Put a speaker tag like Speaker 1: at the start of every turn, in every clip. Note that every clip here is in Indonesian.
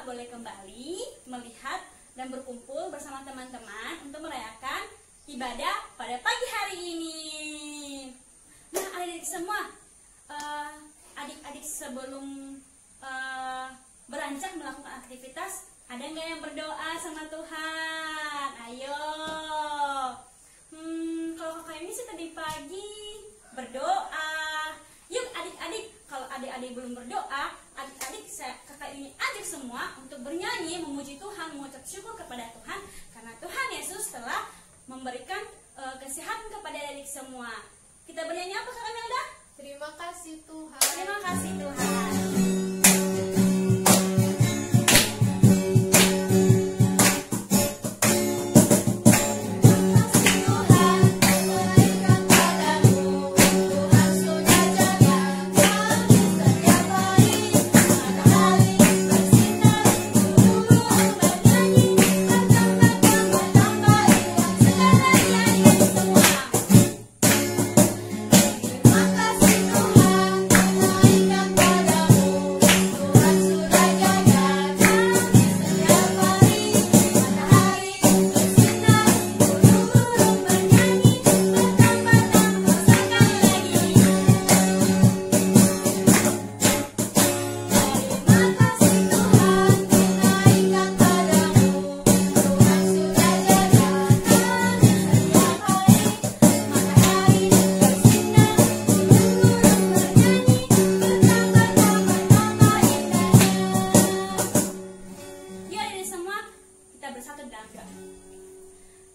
Speaker 1: kita boleh kembali melihat dan berkumpul bersama teman-teman untuk merayakan ibadah pada pagi hari ini. Nah, adik-adik semua, adik-adik sebelum beranjak melakukan aktivitas, ada nggak yang berdoa sama Tuhan? Ayo. Kalau kakak ini sih tadi pagi berdoa. Yuk adik-adik, kalau adik-adik belum berdoa, adik-adik kakak ini ajak semua untuk bernyanyi, memuji Tuhan, mengucap syukur kepada Tuhan, karena Tuhan Yesus telah memberikan kesehatan kepada adik semua. Kita bernyanyi apa Kak Melda?
Speaker 2: Terima kasih Tuhan.
Speaker 1: Terima kasih Tuhan.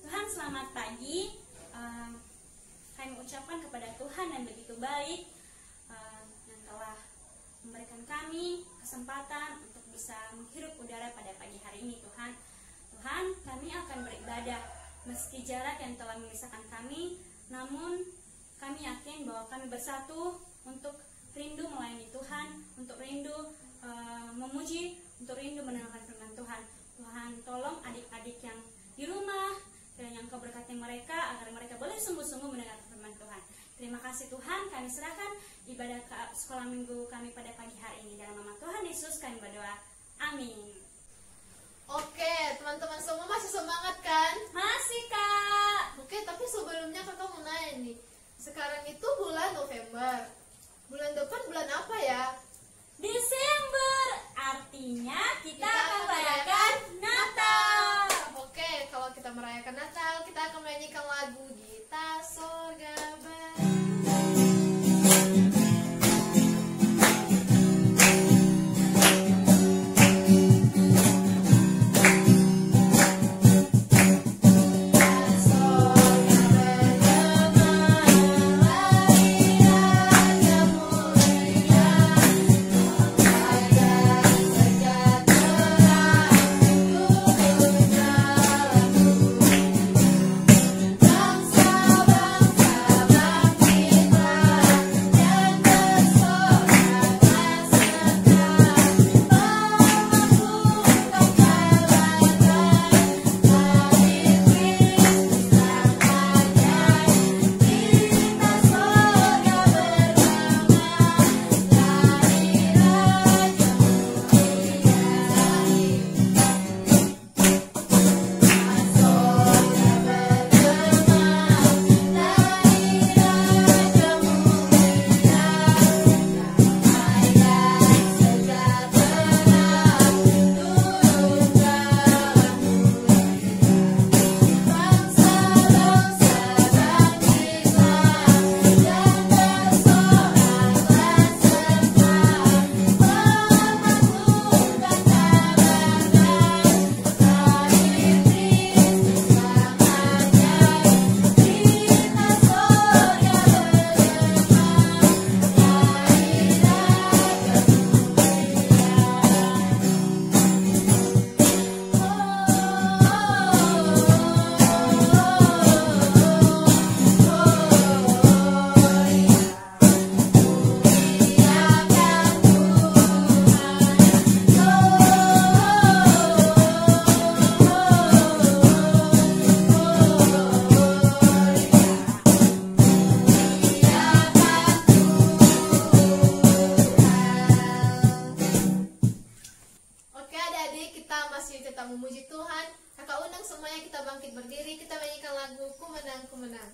Speaker 1: Tuhan, selamat pagi. Kami ucapkan kepada Tuhan yang begitu baik, yang telah memberikan kami kesempatan untuk bisa menghirup udara pada pagi hari ini. Tuhan, kami akan beribadah meski jarak yang telah memisahkan kami, namun kami yakin bahwa kami bersatu untuk rindu melayani Tuhan, untuk rindu memuji, untuk rindu mendengarkan firman Tuhan. Tuhan, tolong adik-adik yang di rumah, dan yang Kau berkati mereka agar mereka boleh sungguh-sungguh mendengar firman Tuhan. Terima kasih Tuhan, kami serahkan ibadah sekolah minggu kami pada pagi hari ini. Dalam nama Tuhan Yesus kami berdoa. Amin.
Speaker 2: Oke, teman-teman semua masih semangat kan?
Speaker 1: Masih Kak.
Speaker 2: Oke, tapi sebelumnya kakak mau nanya nih. Sekarang itu bulan November. Bulan depan bulan apa ya?
Speaker 1: Desember. Artinya kita akan merayakan Natal.
Speaker 2: Oke, kalau kita merayakan Natal, kita akan menyanyikan lagu Gita Sorga Bar. memuji Tuhan. Kakak undang semuanya kita bangkit berdiri, kita nyanyikan lagu Ku Menang, Ku Menang.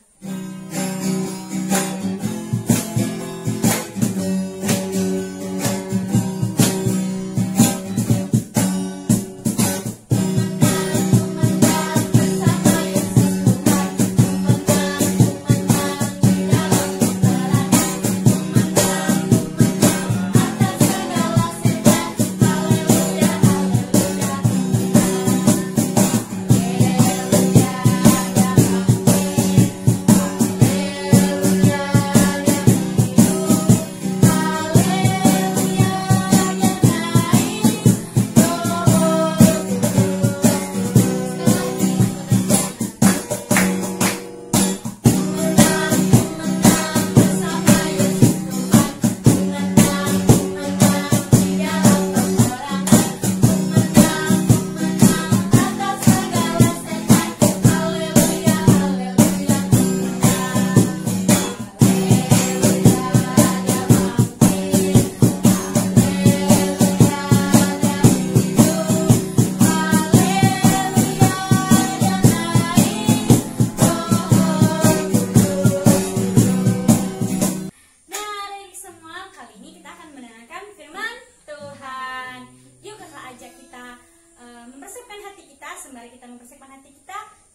Speaker 1: Sembari kita mempersiapkan hati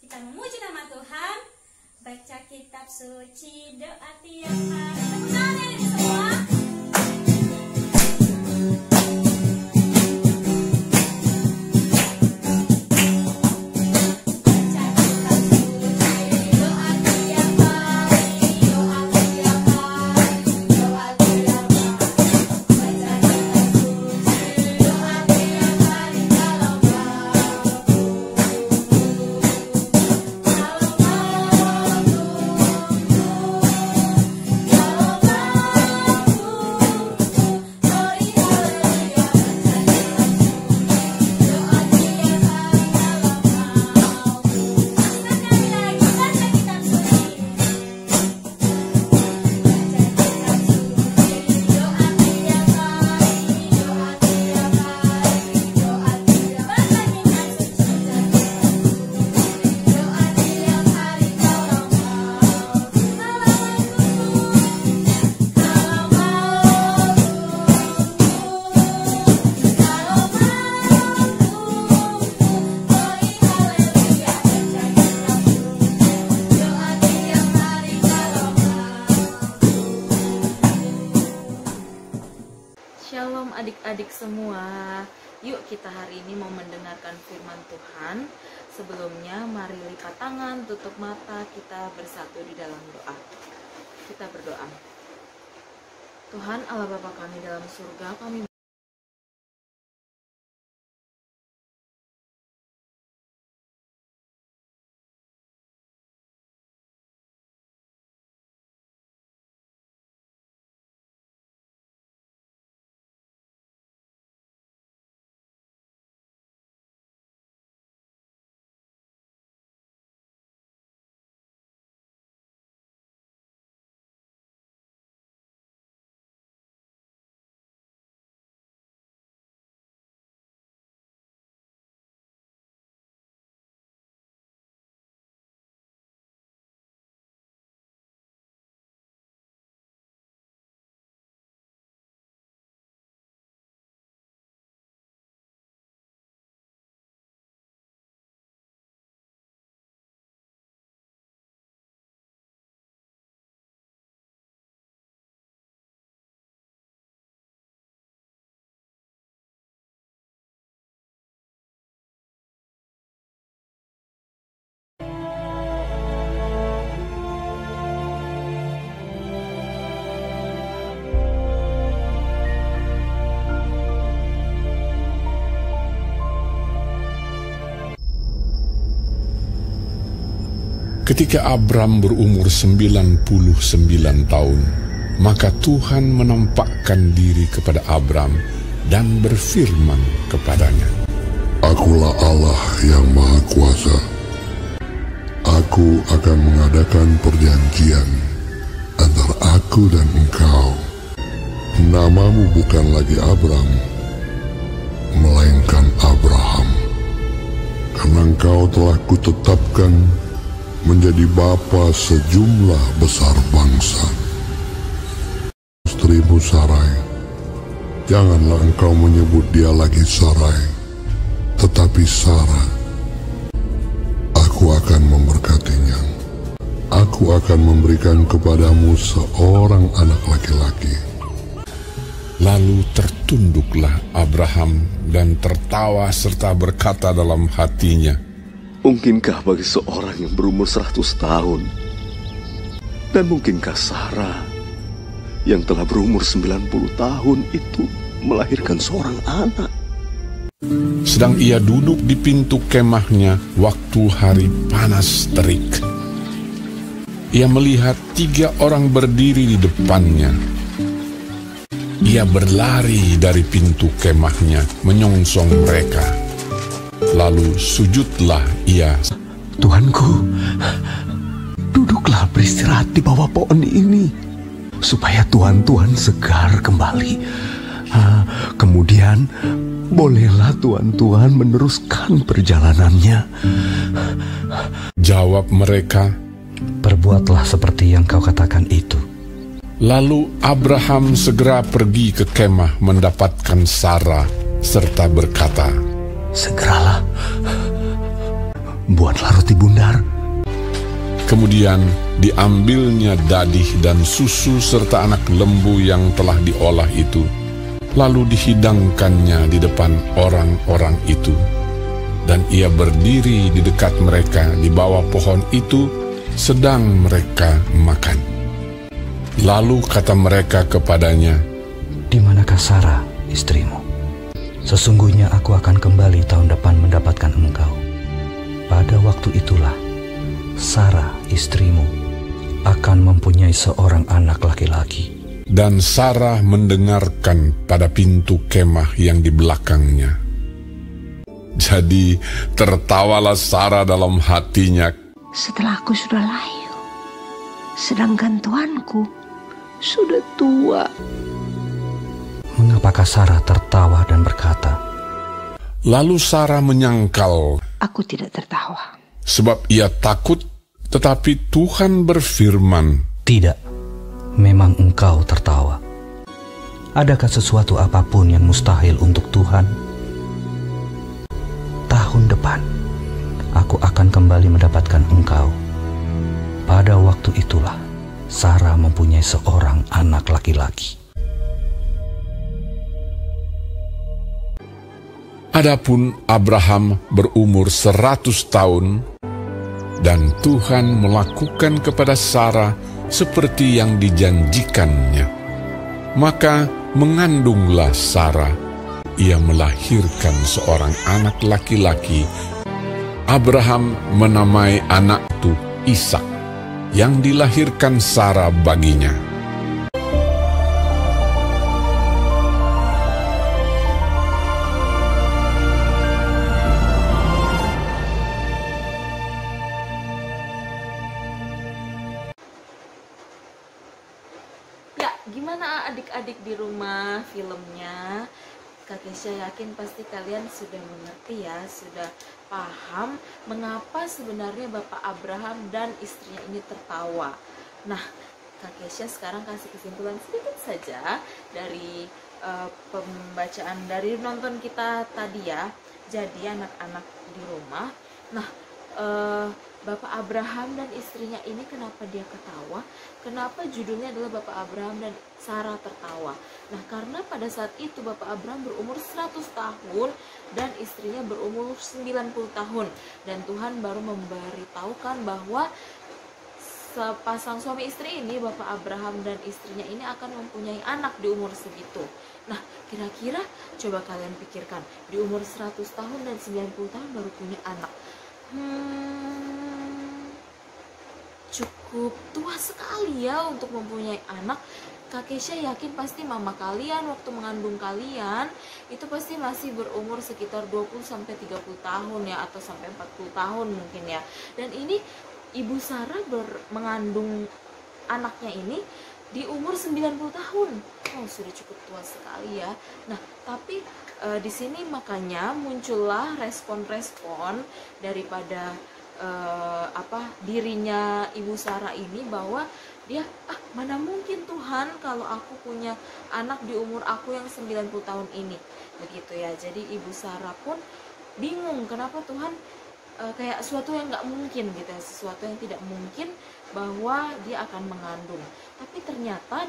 Speaker 1: kita memuji nama Tuhan, baca kitab suci, doa tiap hari. Tepuk tangan ini semua.
Speaker 3: Shalom adik-adik semua. Yuk kita hari ini mau mendengarkan firman Tuhan. Sebelumnya mari lipat tangan, tutup mata, kita bersatu di dalam doa. Kita berdoa. Tuhan Allah Bapa kami dalam surga, kami
Speaker 4: Ketika Abram berumur 99 tahun, maka Tuhan menampakkan diri kepada Abram dan berfirman kepadanya,
Speaker 5: Akulah Allah yang Maha Kuasa. Aku akan mengadakan perjanjian antara aku dan engkau. Namamu bukan lagi Abram, melainkan Abraham. engkau telah kutetapkan menjadi bapa sejumlah besar bangsa. Istrimu Sarai, janganlah engkau menyebut dia lagi Sarai, tetapi Sarah. Aku akan memberkatinya. Aku akan memberikan kepadamu seorang anak laki-laki.
Speaker 4: Lalu tertunduklah Abraham dan tertawa serta berkata dalam hatinya,
Speaker 6: mungkinkah bagi seorang yang berumur 100 tahun? Dan mungkinkah Sarah yang telah berumur 90 tahun itu melahirkan seorang anak?
Speaker 4: Sedang ia duduk di pintu kemahnya waktu hari panas terik. Ia melihat 3 orang berdiri di depannya. Ia berlari dari pintu kemahnya, menyongsong mereka. Lalu sujudlah ia.
Speaker 6: Tuanku, duduklah beristirahat di bawah pohon ini, supaya Tuhan segar kembali. Kemudian, bolehlah Tuhan meneruskan perjalanannya.
Speaker 4: Jawab mereka,
Speaker 7: perbuatlah seperti yang kau katakan itu.
Speaker 4: Lalu Abraham segera pergi ke kemah mendapatkan Sarah, serta berkata,
Speaker 6: segeralah, buatlah roti bundar.
Speaker 4: Kemudian diambilnya dadih dan susu serta anak lembu yang telah diolah itu, lalu dihidangkannya di depan orang-orang itu. Dan ia berdiri di dekat mereka di bawah pohon itu, sedang mereka makan. Lalu kata mereka kepadanya,
Speaker 7: di manakah Sarah, istrimu? Sesungguhnya aku akan kembali tahun depan mendapatkan engkau. Pada waktu itulah, Sarah, istrimu, akan mempunyai seorang anak laki-laki.
Speaker 4: Dan Sarah mendengarkan pada pintu kemah yang di belakangnya. Jadi tertawalah Sarah dalam hatinya.
Speaker 8: Setelah aku sudah layu, sedangkan tuanku sudah tua.
Speaker 7: Mengapakah Sarah tertawa dan berkata,
Speaker 4: lalu Sarah menyangkal,
Speaker 8: aku tidak tertawa.
Speaker 4: Sebab ia takut, tetapi Tuhan berfirman,
Speaker 7: tidak, memang engkau tertawa. Adakah sesuatu apapun yang mustahil untuk Tuhan? Tahun depan, aku akan kembali mendapatkan engkau. Pada waktu itulah, Sarah mempunyai seorang anak laki-laki.
Speaker 4: Adapun Abraham berumur 100 tahun, dan Tuhan melakukan kepada Sarah seperti yang dijanjikannya. Maka mengandunglah Sarah, ia melahirkan seorang anak laki-laki. Abraham menamai anak itu Ishak, yang dilahirkan Sarah baginya.
Speaker 3: Ya, gimana adik-adik di rumah filmnya? Kak Kesha yakin pasti kalian sudah mengerti ya, sudah paham mengapa sebenarnya Bapak Abraham dan istrinya ini tertawa. Nah, Kak Kesha sekarang kasih kesimpulan sedikit saja dari pembacaan dari nonton kita tadi ya. Jadi anak-anak di rumah, nah Bapak Abraham dan istrinya ini kenapa dia ketawa? Kenapa judulnya adalah Bapak Abraham dan Sarah tertawa? Nah, karena pada saat itu Bapak Abraham berumur 100 tahun dan istrinya berumur 90 tahun. Dan Tuhan baru memberitahukan bahwa sepasang suami istri ini, Bapak Abraham dan istrinya ini akan mempunyai anak di umur segitu. Nah, kira-kira coba kalian pikirkan, di umur 100 tahun dan 90 tahun baru punya anak. Cukup tua sekali ya untuk mempunyai anak. Kak Kesha yakin pasti mama kalian waktu mengandung kalian itu pasti masih berumur sekitar 20-30 tahun ya, atau sampai 40 tahun mungkin ya. Dan ini Ibu Sarah mengandung anaknya ini di umur 90 tahun. Oh, sudah cukup tua sekali ya. Nah, tapi di sini makanya muncullah respon-respon daripada dirinya Ibu Sarah ini, bahwa dia mana mungkin Tuhan kalau aku punya anak di umur aku yang 90 tahun ini, begitu ya. Jadi Ibu Sarah pun bingung kenapa Tuhan kayak sesuatu yang nggak mungkin gitu ya, sesuatu yang tidak mungkin bahwa dia akan mengandung. Tapi ternyata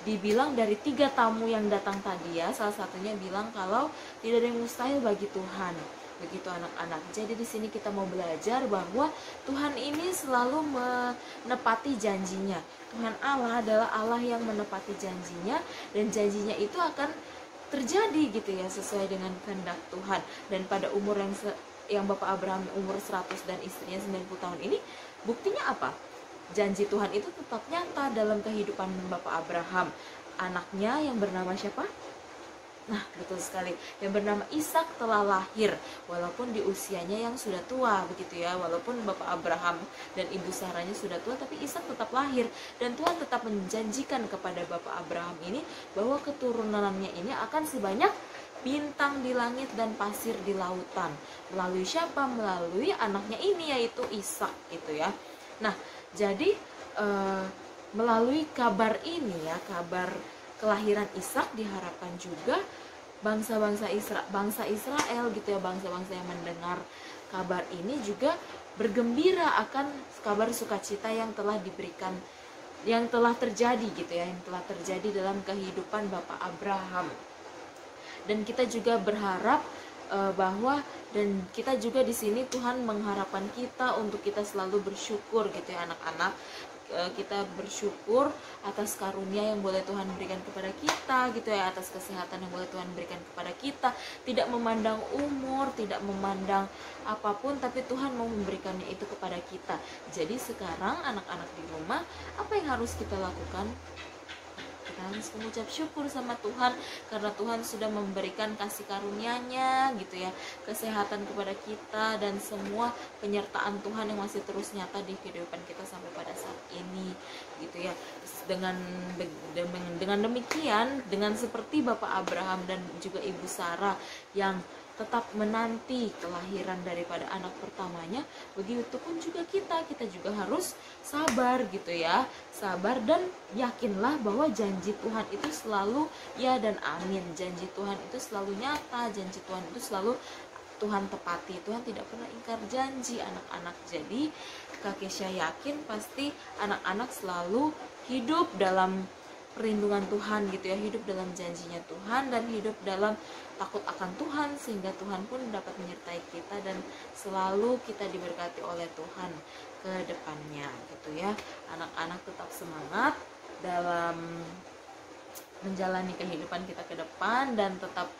Speaker 3: dibilang dari 3 tamu yang datang tadi ya, salah satunya bilang kalau tidak ada yang mustahil bagi Tuhan. Begitu anak-anak. Jadi di sini kita mau belajar bahwa Tuhan ini selalu menepati janjinya. Tuhan Allah adalah Allah yang menepati janjinya, dan janjinya itu akan terjadi gitu ya, sesuai dengan kehendak Tuhan. Dan pada umur yang Bapak Abraham umur 100 dan istrinya 90 tahun ini, buktinya apa? Janji Tuhan itu tetap nyata dalam kehidupan Bapak Abraham. Anaknya yang bernama siapa? Nah, betul sekali, yang bernama Ishak telah lahir walaupun di usianya yang sudah tua, begitu ya. Walaupun Bapak Abraham dan Ibu Sarahnya sudah tua, tapi Ishak tetap lahir, dan Tuhan tetap menjanjikan kepada Bapak Abraham ini bahwa keturunannya ini akan sebanyak bintang di langit dan pasir di lautan. Melalui siapa? Melalui anaknya ini, yaitu Ishak gitu ya. Nah, jadi melalui kabar ini ya, kabar kelahiran Ishak, diharapkan juga bangsa-bangsa Israel gitu ya, bangsa-bangsa yang mendengar kabar ini juga bergembira akan kabar sukacita yang telah diberikan, yang telah terjadi gitu ya, yang telah terjadi dalam kehidupan Bapak Abraham. Dan kita juga berharap bahwa, dan kita juga di sini Tuhan mengharapkan kita untuk kita selalu bersyukur gitu ya anak-anak. Kita bersyukur atas karunia yang boleh Tuhan berikan kepada kita gitu ya, atas kesehatan yang boleh Tuhan berikan kepada kita, tidak memandang umur, tidak memandang apapun, tapi Tuhan mau memberikannya itu kepada kita. Jadi sekarang anak-anak di rumah, apa yang harus kita lakukan? Kita harus mengucap syukur sama Tuhan karena Tuhan sudah memberikan kasih karunia-Nya gitu ya, kesehatan kepada kita, dan semua penyertaan Tuhan yang masih terus nyata di kehidupan kita sampai pada saat ini gitu ya. Dengan demikian, dengan seperti Bapak Abraham dan juga Ibu Sarah yang tetap menanti kelahiran daripada anak pertamanya, begitu pun juga kita juga harus sabar gitu ya, sabar, dan yakinlah bahwa janji Tuhan itu selalu ya dan amin. Janji Tuhan itu selalu nyata, janji Tuhan itu selalu Tuhan tepati. Tuhan tidak pernah ingkar janji anak-anak. Jadi Kak Kesha yakin pasti anak-anak selalu hidup dalam perlindungan Tuhan gitu ya, hidup dalam janjinya Tuhan, dan hidup dalam takut akan Tuhan, sehingga Tuhan pun dapat menyertai kita dan selalu kita diberkati oleh Tuhan ke depannya gitu ya. Anak-anak tetap semangat dalam menjalani kehidupan kita ke depan, dan tetap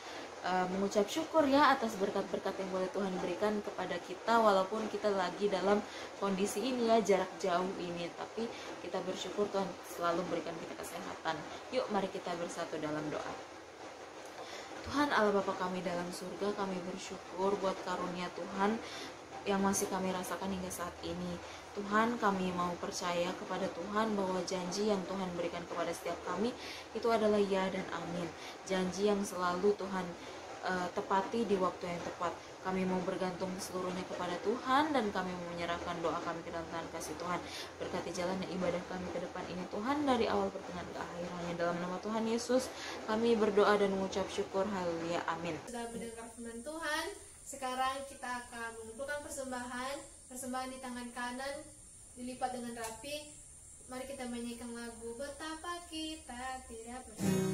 Speaker 3: mengucap syukur ya atas berkat-berkat yang boleh Tuhan berikan kepada kita, walaupun kita lagi dalam kondisi ini ya, jarak jauh ini, tapi kita bersyukur Tuhan selalu berikan kita kesehatan. Yuk mari kita bersatu dalam doa. Tuhan Allah Bapa kami dalam surga, kami bersyukur buat karunia Tuhan yang masih kami rasakan hingga saat ini. Tuhan, kami mau percaya kepada Tuhan bahwa janji yang Tuhan berikan kepada setiap kami itu adalah ya dan amin. Janji yang selalu Tuhan tepati di waktu yang tepat. Kami mau bergantung seluruhnya kepada Tuhan, dan kami mau menyerahkan doa kami ke dalam tangan kasih Tuhan. Berkati jalannya ibadah kami ke depan ini Tuhan, dari awal pertengahan ke akhir, hanya dalam nama Tuhan Yesus kami berdoa dan mengucap syukur. Haleluya, amin.
Speaker 2: Sudah mendengar firman Tuhan, sekarang kita akan mengumpulkan persembahan di tangan kanan dilipat dengan rapi. Mari kita menyanyikan lagu Betapa Kita Tidak Bersyukur.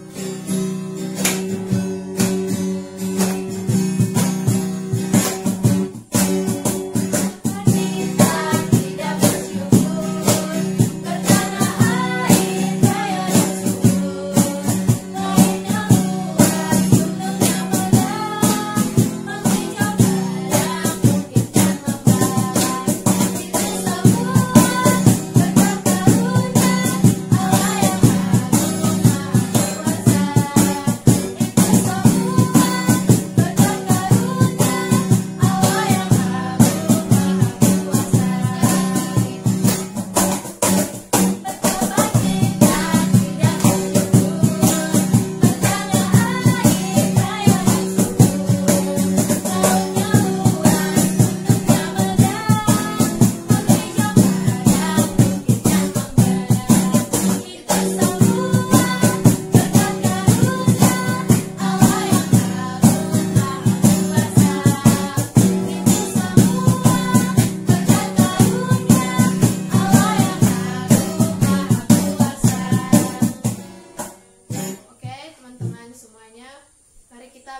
Speaker 9: Kuasa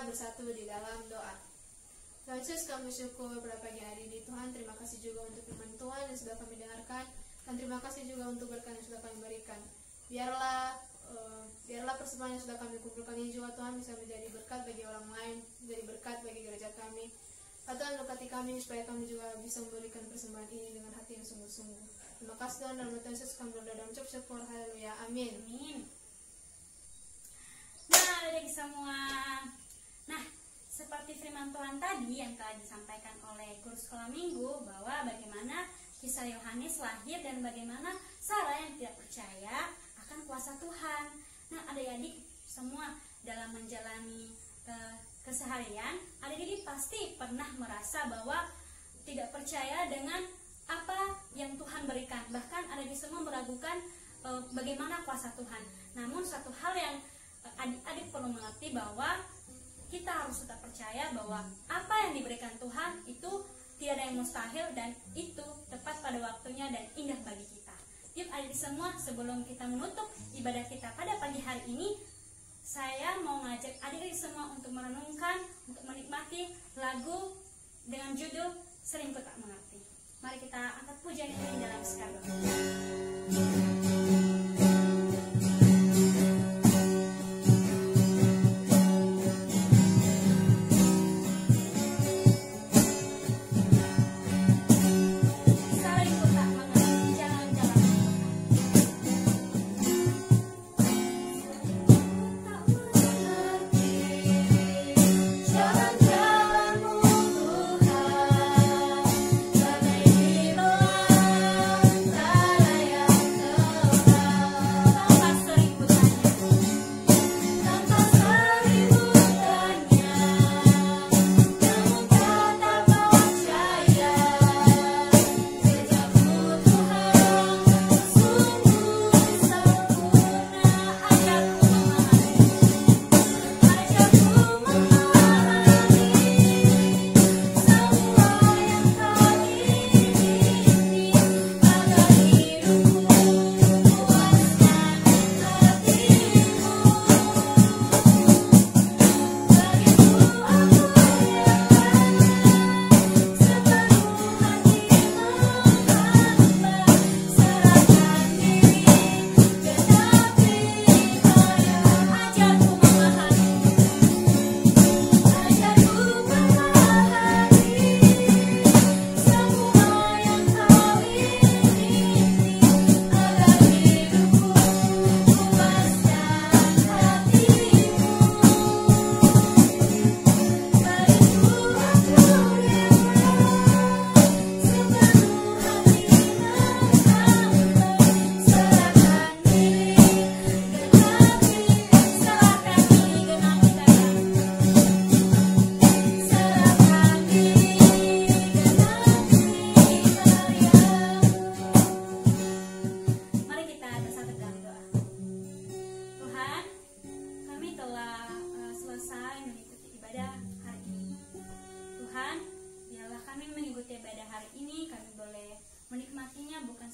Speaker 2: kita bersatu di dalam doa. Tuhan Yesus, kami syukur pada pagi hari ini Tuhan. Terima kasih juga untuk firman Tuhan yang sudah kami dengarkan, dan terima kasih juga untuk berkat yang sudah kami berikan. Biarlah persembahan yang sudah kami kumpulkan ini juga Tuhan bisa menjadi berkat bagi orang lain, menjadi berkat bagi gereja kami. Tuhan, berkati kami supaya kami juga bisa memberikan persembahan ini dengan hati yang sungguh-sungguh. Terima kasih Tuhan, dalam nama Yesus kami berdoa dan ucap syukur. Haleluya, amin.
Speaker 1: Amin. Nah, adik semua. Nah, seperti firman Tuhan tadi yang telah disampaikan oleh guru sekolah minggu, bahwa bagaimana kisah Yohanes lahir dan bagaimana Sarah yang tidak percaya akan kuasa Tuhan. Nah, adik-adik semua dalam menjalani keseharian, adik-adik pasti pernah merasa bahwa tidak percaya dengan apa yang Tuhan berikan. Bahkan adik-adik semua meragukan bagaimana kuasa Tuhan. Namun satu hal yang adik-adik perlu mengerti, bahwa kita harus tetap percaya bahwa apa yang diberikan Tuhan itu tidak ada yang mustahil, dan itu tepat pada waktunya dan indah bagi kita. Yuk adik semua, sebelum kita menutup ibadah kita pada pagi hari ini, saya mau ngajak adik-adik semua untuk merenungkan, untuk menikmati lagu dengan judul Seringku Tak Mengerti. Mari kita angkat pujian ini dalam sekali.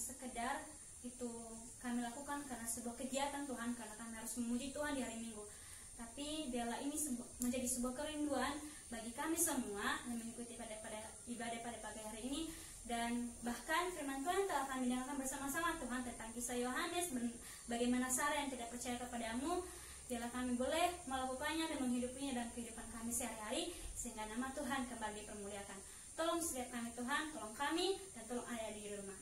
Speaker 1: sekedar itu kami lakukan karena sebuah kegiatan Tuhan, karena kami harus memuji Tuhan di hari Minggu. Tapi biarlah ini menjadi sebuah kerinduan bagi kami semua yang mengikuti ibadah pada pagi hari ini. Dan bahkan firman Tuhan telah kami dengarkan bersama-sama Tuhan tentang kisah Yohanes, bagaimana Sarah yang tidak percaya kepadamu. Biarlah kami boleh melakukannya dan menghidupinya dalam kehidupan kami sehari-hari, sehingga nama Tuhan kembali dipermuliakan. Tolong setiap kami Tuhan, tolong kami, dan tolong ayah di rumah.